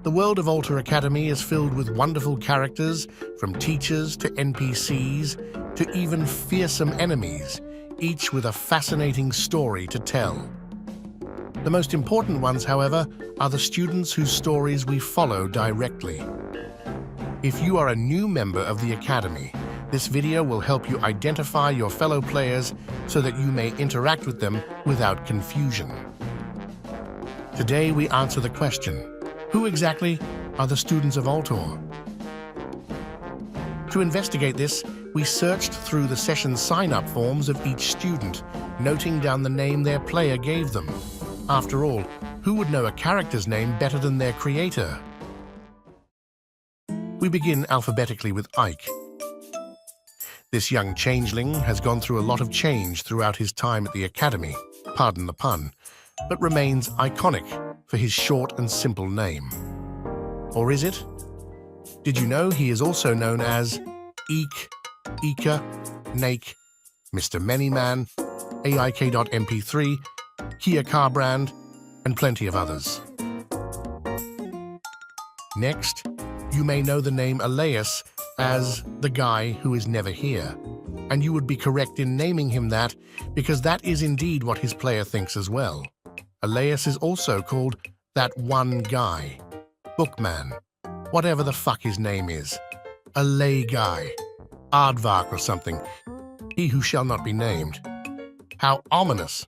The world of Altoir Academy is filled with wonderful characters, from teachers to NPCs to even fearsome enemies, each with a fascinating story to tell. The most important ones, however, are the students whose stories we follow directly. If you are a new member of the Academy, this video will help you identify your fellow players so that you may interact with them without confusion. Today we answer the question, who exactly are the students of Altoir? To investigate this, we searched through the session sign-up forms of each student, noting down the name their player gave them. After all, who would know a character's name better than their creator? We begin alphabetically with Ike. This young changeling has gone through a lot of change throughout his time at the Academy, pardon the pun, but remains iconic for his short and simple name. Or is it? Did you know he is also known as Eek, Ika, Nake, Mr. Manyman, AIK.mp3, Kia Car Brand, and plenty of others. Next, you may know the name Elias as the guy who is never here, and you would be correct in naming him that because that is indeed what his player thinks as well. Elias is also called that one guy, Bookman, whatever the fuck his name is, a lay guy, Aardvark or something, he who shall not be named. How ominous!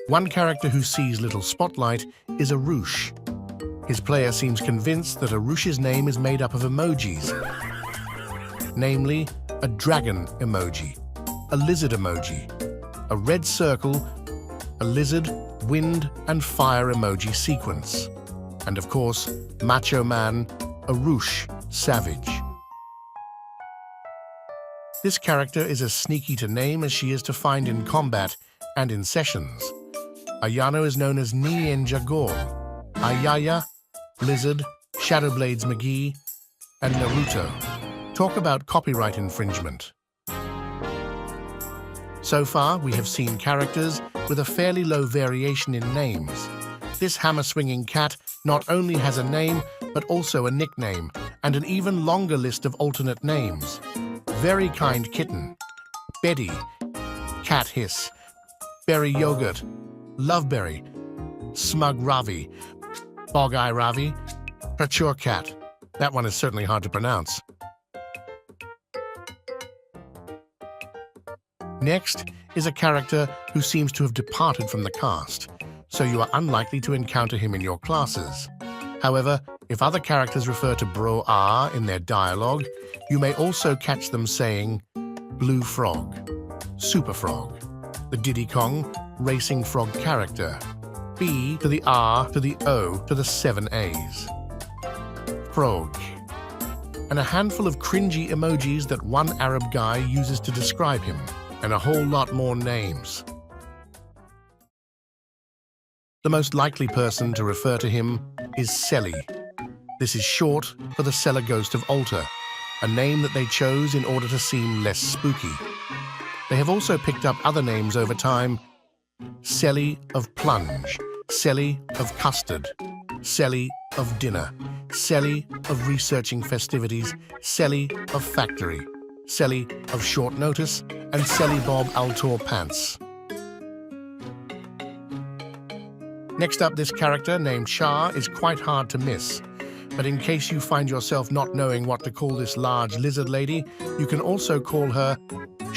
One character who sees little spotlight is a Roosh. His player seems convinced that a Roosh's name is made up of emojis, namely a dragon emoji, a lizard emoji, a red circle, a lizard, wind, and fire emoji sequence, and of course, Macho Man, a Roosh savage. This character is as sneaky to name as she is to find in combat and in sessions. Ayano is known as Ninja Gore, Ayaya, Blizzard, Shadowblades McGee, and Naruto. Talk about copyright infringement. So far, we have seen characters with a fairly low variation in names. This hammer-swinging cat not only has a name, but also a nickname, and an even longer list of alternate names. Very Kind Kitten, Betty, Cat Hiss, Berry Yogurt, Loveberry, Smug Ravi, Bog Eye Ravi, Prachur Cat. That one is certainly hard to pronounce. Next is a character who seems to have departed from the cast, so you are unlikely to encounter him in your classes. However, if other characters refer to Bro R in their dialogue, you may also catch them saying Blue Frog, Super Frog, the Diddy Kong Racing Frog character, B to the R to the O to the 7 A's. Frog. And a handful of cringy emojis that one Arab guy uses to describe him, and a whole lot more names. The most likely person to refer to him is Selly. This is short for the Cellar Ghost of Altoir, a name that they chose in order to seem less spooky. They have also picked up other names over time: Selly of Plunge, Selly of Custard, Selly of Dinner, Selly of Researching Festivities, Selly of Factory, Selly of Short Notice, and Selly Bob Altoir Pants. Next up, this character named Shah is quite hard to miss, but in case you find yourself not knowing what to call this large lizard lady, you can also call her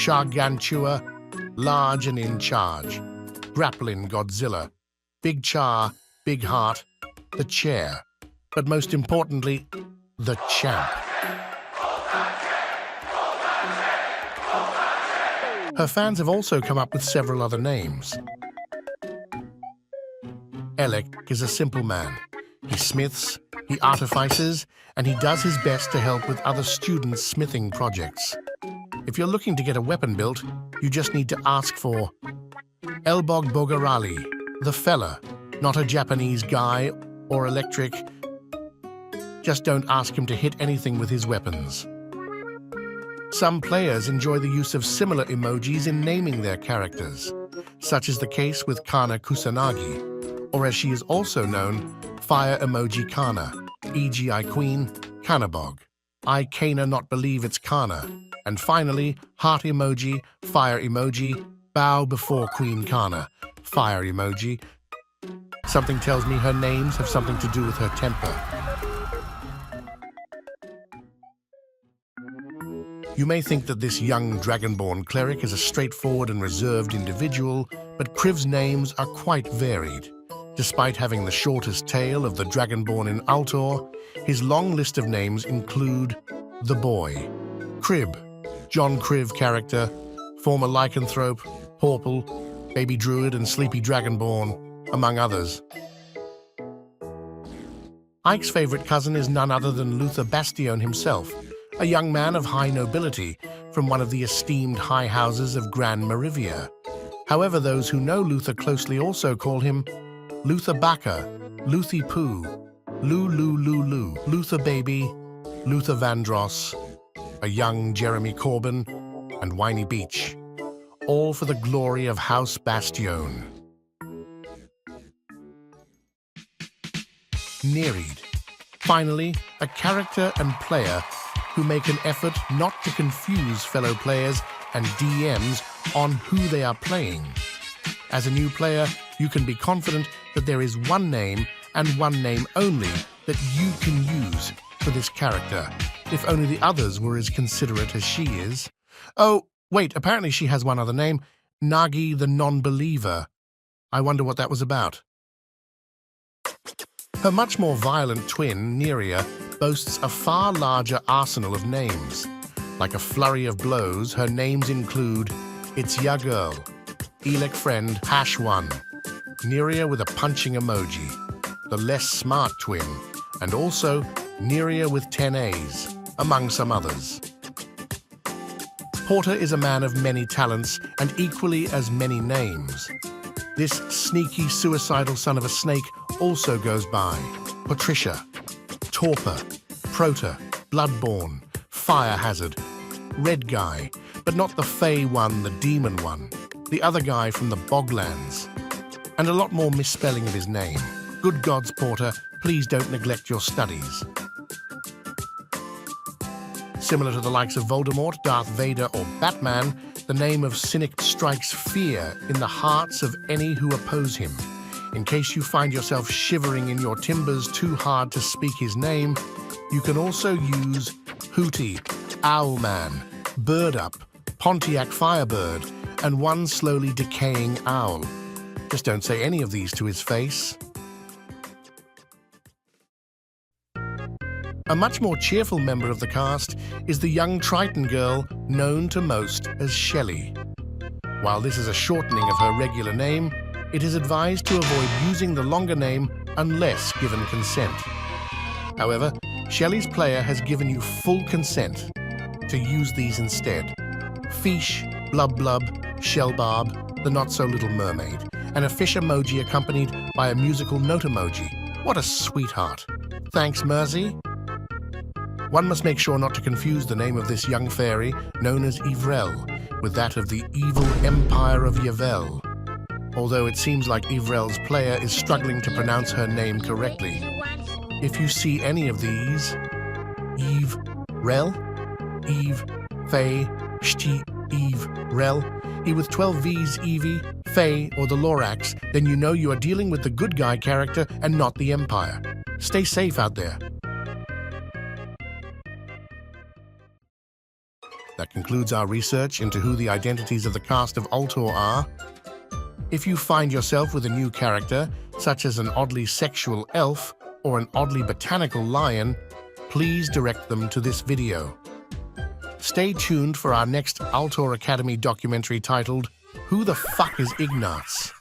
Gargantua, Large and in Charge, Grappling Godzilla, Big Char, Big Heart, the Chair, but most importantly, the Champ. Her fans have also come up with several other names. Elec is a simple man. He smiths, he artifices, and he does his best to help with other students' smithing projects. If you're looking to get a weapon built, you just need to ask for Elbog Bogarali, the fella, not a Japanese guy or electric. Just don't ask him to hit anything with his weapons. Some players enjoy the use of similar emojis in naming their characters. Such is the case with Kana Kusanagi, or as she is also known, fire emoji Kana, e.g. I Queen, Kanabog. I Kana not believe it's Kana. And finally, heart emoji, fire emoji, bow before Queen Kana, fire emoji. Something tells me her names have something to do with her temper. You may think that this young Dragonborn cleric is a straightforward and reserved individual, but Kriv's names are quite varied. Despite having the shortest tail of the Dragonborn in Altoir, his long list of names include The Boy, Crib, John Kriv character, former lycanthrope, Horple, baby druid and sleepy Dragonborn, among others. Ike's favorite cousin is none other than Luther Bastion himself, a young man of high nobility from one of the esteemed high houses of Gran Merivia. However, those who know Luther closely also call him Luther Baka, Luthi Poo, Lu, Luther Baby, Luther Vandross, a young Jeremy Corbyn, and Whiny Beach, all for the glory of House Bastion. Nereid. Finally, a character and player who make an effort not to confuse fellow players and DMs on who they are playing. As a new player, you can be confident that there is one name and one name only that you can use for this character, if only the others were as considerate as she is. Oh, wait, apparently she has one other name, Nagi the Non-Believer. I wonder what that was about. Her much more violent twin, Neria, boasts a far larger arsenal of names. Like a flurry of blows, her names include It's Ya Girl, Elec Friend, Hash1, Neria with a punching emoji, the less smart twin, and also Neria with 10 A's, among some others. Porter is a man of many talents and equally as many names. This sneaky, suicidal son of a snake also goes by Patricia, Torpor, Prota, Bloodborne, Fire Hazard, Red Guy, but not the Fey one, the demon one, the other guy from the Boglands, and a lot more misspelling of his name. Good gods, Porter, please don't neglect your studies. Similar to the likes of Voldemort, Darth Vader, or Batman, the name of Cynic strikes fear in the hearts of any who oppose him. In case you find yourself shivering in your timbers too hard to speak his name, you can also use Hootie, Owlman, Bird Up, Pontiac Firebird, and one slowly decaying owl. Just don't say any of these to his face. A much more cheerful member of the cast is the young Triton girl known to most as Shelley. While this is a shortening of her regular name, it is advised to avoid using the longer name unless given consent. However, Shelley's player has given you full consent to use these instead. Fish, Blub Blub, Shellbarb, the Not-So-Little Mermaid, and a fish emoji accompanied by a musical note emoji. What a sweetheart. Thanks, Mersey. One must make sure not to confuse the name of this young fairy, known as Yvrel, with that of the evil Empire of Yvel. Although it seems like Yvrel's player is struggling to pronounce her name correctly. If you see any of these, Yvrel, Eve, Faye, Shti, Yvrel, E with 12 V's, Evie, Faye, or the Lorax, then you know you are dealing with the good guy character and not the Empire. Stay safe out there. That concludes our research into who the identities of the cast of Altoir are. If you find yourself with a new character, such as an oddly sexual elf or an oddly botanical lion, please direct them to this video. Stay tuned for our next Altoir Academy documentary titled, Who the Fuck is Ignatz?